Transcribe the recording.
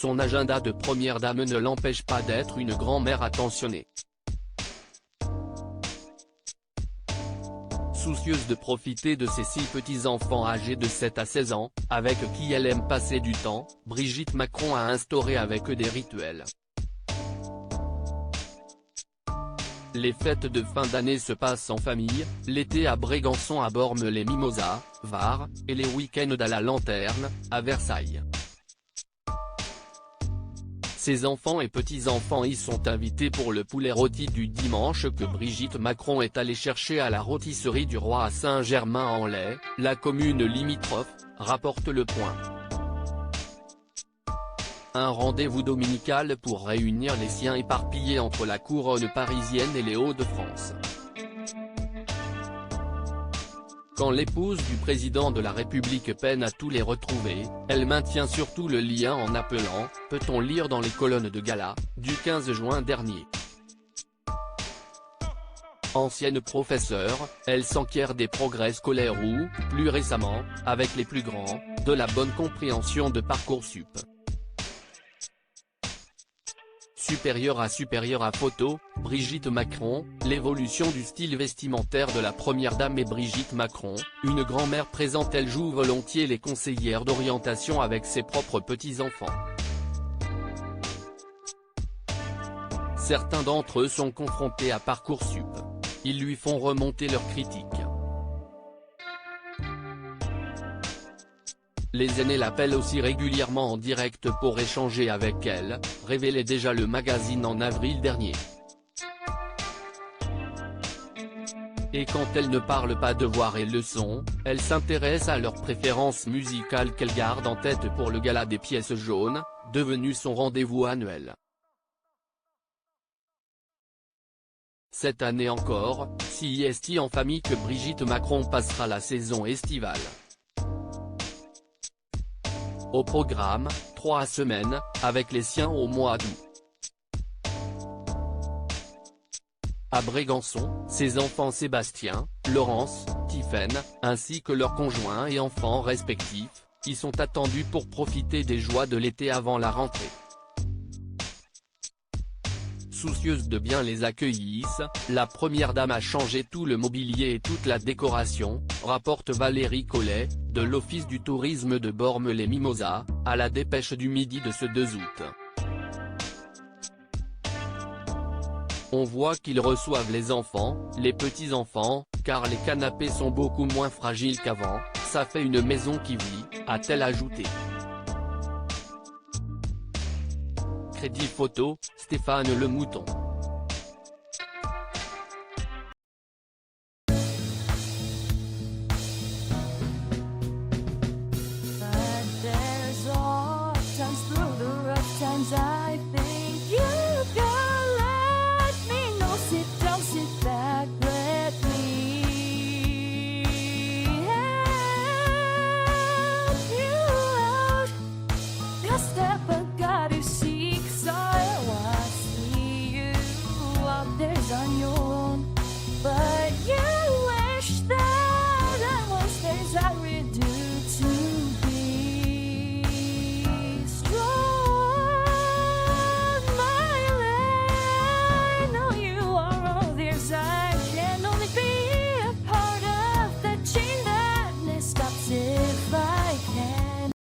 son agenda de première dame ne l'empêche pas d'être une grand-mère attentionnée. Soucieuse de profiter de ses 6 petits-enfants âgés de 7 à 16 ans, avec qui elle aime passer du temps, Brigitte Macron a instauré avec eux des rituels. Les fêtes de fin d'année se passent en famille, l'été à Brégançon à Bormes-les-Mimosas, Var, et les week-ends à la Lanterne, à Versailles. Ses enfants et petits-enfants y sont invités pour le poulet rôti du dimanche que Brigitte Macron est allée chercher à la rôtisserie du Roi à Saint-Germain-en-Laye, la commune limitrophe, rapporte Le Point. Un rendez-vous dominical pour réunir les siens éparpillés entre la couronne parisienne et les Hauts-de-France. Quand l'épouse du président de la République peine à tous les retrouver, elle maintient surtout le lien en appelant, peut-on lire dans les colonnes de Gala, du 15 juin dernier. Ancienne professeure, elle s'enquiert des progrès scolaires ou, plus récemment, avec les plus grands, de la bonne compréhension de Parcoursup. Supérieure à photo, Brigitte Macron, l'évolution du style vestimentaire de la première dame et Brigitte Macron, une grand-mère présente. Elle joue volontiers les conseillères d'orientation avec ses propres petits-enfants. Certains d'entre eux sont confrontés à Parcoursup. Ils lui font remonter leurs critiques. Les aînés l'appellent aussi régulièrement en direct pour échanger avec elle, révélait déjà le magazine en avril dernier. Et quand elles ne parlent pas devoirs et leçons, elle s'intéresse à leurs préférences musicales qu'elle garde en tête pour le gala des pièces jaunes, devenu son rendez-vous annuel. Cette année encore, c'est en famille que Brigitte Macron passera la saison estivale. Au programme, 3 semaines, avec les siens au mois d'août. À Brégançon, ses enfants Sébastien, Laurence, Tiphaine, ainsi que leurs conjoints et enfants respectifs, y sont attendus pour profiter des joies de l'été avant la rentrée. Soucieuse de bien les accueillir, la première dame a changé tout le mobilier et toute la décoration, rapporte Valérie Collet, de l'Office du tourisme de Bormes-les-Mimosas, à la Dépêche du Midi de ce 2 août. On voit qu'ils reçoivent les enfants, les petits-enfants, car les canapés sont beaucoup moins fragiles qu'avant, ça fait une maison qui vit, a-t-elle ajouté. Crédit photo, Stéphane Le Mouton.